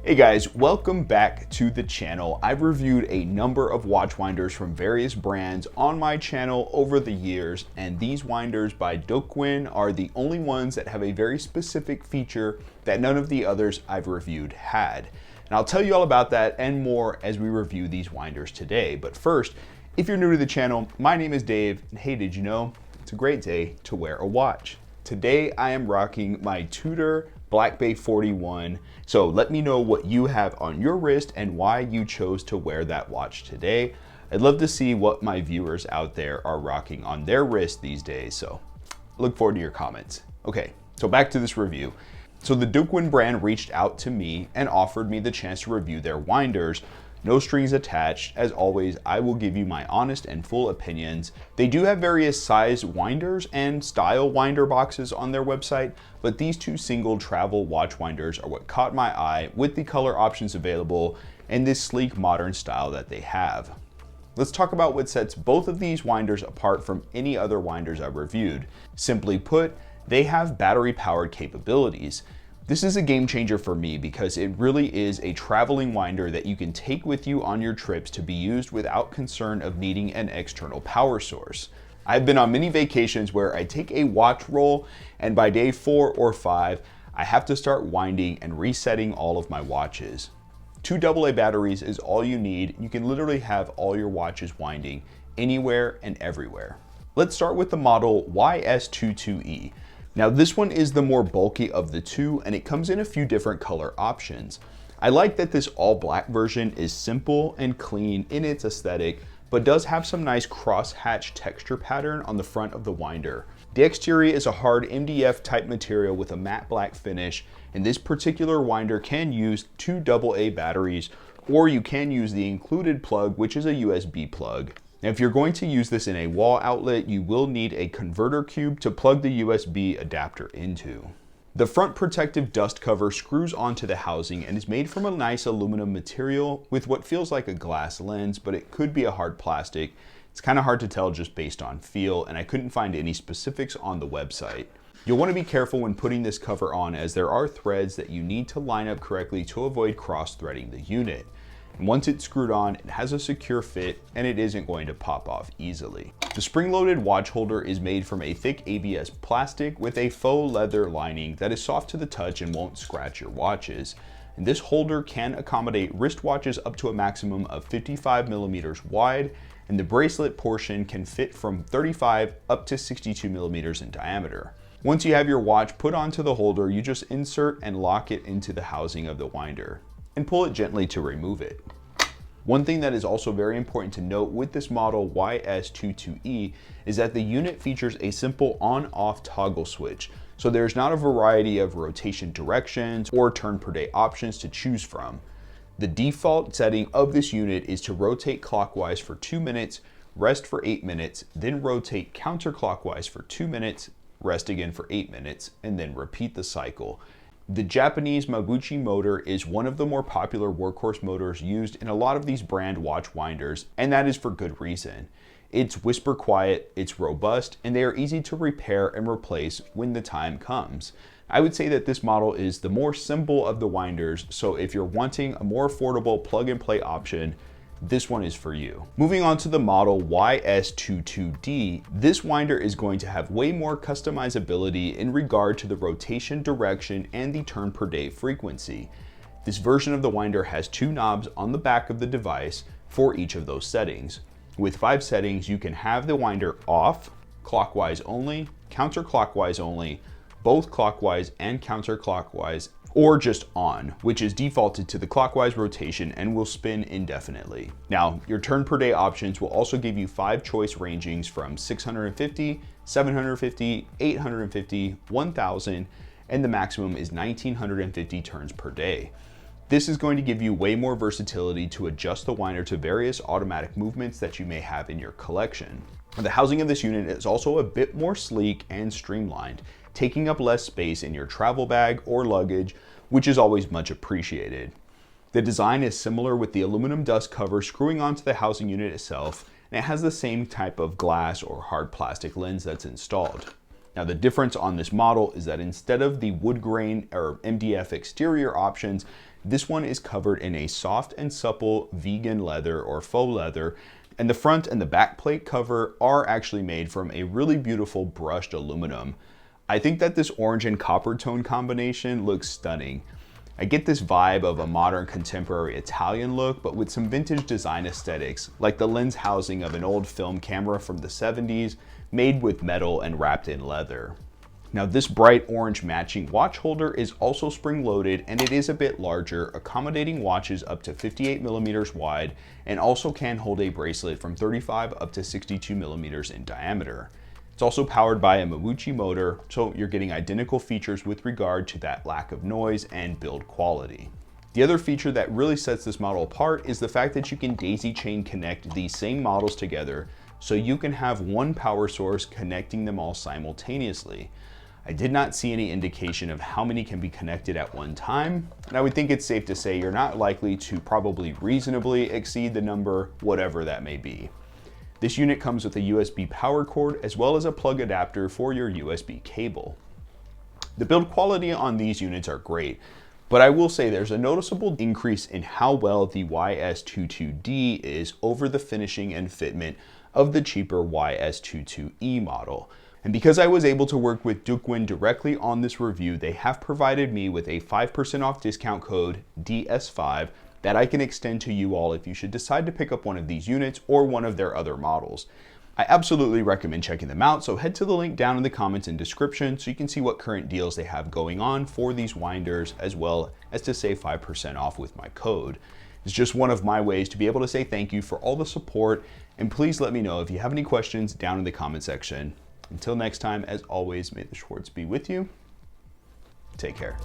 Hey guys, welcome back to the channel. I've reviewed a number of watch winders from various brands on my channel over the years, and these winders by Dukwin are the only ones that have a very specific feature that none of the others I've reviewed had. And I'll tell you all about that and more as we review these winders today. But first, if you're new to the channel, my name is Dave, and hey, did you know it's a great day to wear a watch? Today I am rocking my Tudor Black Bay 41. So let me know what you have on your wrist and why you chose to wear that watch today. I'd love to see what my viewers out there are rocking on their wrist these days. So look forward to your comments. Okay, so back to this review. So the Dukwin brand reached out to me and offered me the chance to review their winders. No strings attached. As always, I will give you my honest and full opinions. They do have various size winders and style winder boxes on their website, but these two single travel watch winders are what caught my eye with the color options available and this sleek modern style that they have. Let's talk about what sets both of these winders apart from any other winders I've reviewed. Simply put, they have battery powered capabilities. This is a game changer for me because it really is a traveling winder that you can take with you on your trips to be used without concern of needing an external power source. I've been on many vacations where I take a watch roll, and by day 4 or 5, I have to start winding and resetting all of my watches. 2 AA batteries is all you need. You can literally have all your watches winding anywhere and everywhere. Let's start with the model YS22E. Now this one is the more bulky of the two, and it comes in a few different color options. I like that this all black version is simple and clean in its aesthetic, but does have some nice cross-hatch texture pattern on the front of the winder. The exterior is a hard MDF type material with a matte black finish, and this particular winder can use 2 AA batteries, or you can use the included plug, which is a USB plug. Now, if you're going to use this in a wall outlet, you will need a converter cube to plug the USB adapter into. The front protective dust cover screws onto the housing and is made from a nice aluminum material with what feels like a glass lens, but it could be a hard plastic. It's kind of hard to tell just based on feel, and I couldn't find any specifics on the website. You'll want to be careful when putting this cover on, as there are threads that you need to line up correctly to avoid cross-threading the unit. And once it's screwed on, it has a secure fit and it isn't going to pop off easily. The spring-loaded watch holder is made from a thick ABS plastic with a faux leather lining that is soft to the touch and won't scratch your watches. And this holder can accommodate wristwatches up to a maximum of 55 millimeters wide, and the bracelet portion can fit from 35 up to 62 millimeters in diameter. Once you have your watch put onto the holder, you just insert and lock it into the housing of the winder and pull it gently to remove it. One thing that is also very important to note with this model YS22E is that the unit features a simple on-off toggle switch, so there's not a variety of rotation directions or turn per day options to choose from. The default setting of this unit is to rotate clockwise for 2 minutes, rest for 8 minutes, then rotate counterclockwise for 2 minutes, rest again for 8 minutes, and then repeat the cycle. The Japanese Mabuchi motor is one of the more popular workhorse motors used in a lot of these brand watch winders, and that is for good reason. It's whisper quiet, it's robust, and they are easy to repair and replace when the time comes. I would say that this model is the more simple of the winders, so if you're wanting a more affordable plug-and-play option, this one is for you. Moving on to the model YS22D, this winder is going to have way more customizability in regard to the rotation direction and the turn per day frequency. This version of the winder has 2 knobs on the back of the device for each of those settings. With 5 settings, you can have the winder off, clockwise only, counterclockwise only, both clockwise and counterclockwise, or just on, which is defaulted to the clockwise rotation and will spin indefinitely. Now, your turn per day options will also give you 5 choice rangings from 650, 750, 850, 1000, and the maximum is 1950 turns per day. This is going to give you way more versatility to adjust the winder to various automatic movements that you may have in your collection. The housing of this unit is also a bit more sleek and streamlined, taking up less space in your travel bag or luggage, which is always much appreciated. The design is similar with the aluminum dust cover screwing onto the housing unit itself, and it has the same type of glass or hard plastic lens that's installed. Now the difference on this model is that instead of the wood grain or MDF exterior options, This one is covered in a soft and supple vegan leather or faux leather, and the front and the back plate cover are actually made from a really beautiful brushed aluminum. I think that this orange and copper tone combination looks stunning. I get this vibe of a modern contemporary Italian look, but with some vintage design aesthetics, like the lens housing of an old film camera from the 70s, made with metal and wrapped in leather. Now this bright orange matching watch holder is also spring-loaded, and it is a bit larger, accommodating watches up to 58 millimeters wide, and also can hold a bracelet from 35 up to 62 millimeters in diameter. It's also powered by a Mamuchi motor, so you're getting identical features with regard to that lack of noise and build quality. The other feature that really sets this model apart is the fact that you can daisy chain connect these same models together, so you can have one power source connecting them all simultaneously. I did not see any indication of how many can be connected at one time, and I would think it's safe to say you're not likely to probably reasonably exceed the number, whatever that may be. This unit comes with a USB power cord as well as a plug adapter for your USB cable. The build quality on these units are great, but I will say there's a noticeable increase in how well the YS22D is over the finishing and fitment of the cheaper YS22E model. And because I was able to work with Dukwin directly on this review, they have provided me with a 5% off discount code DS5 that I can extend to you all if you should decide to pick up one of these units or one of their other models. I absolutely recommend checking them out, so head to the link down in the comments and description so you can see what current deals they have going on for these winders, as well as to save 5% off with my code. It's just one of my ways to be able to say thank you for all the support, and please let me know if you have any questions down in the comment section. Until next time, as always, may the Schwartz be with you. Take care.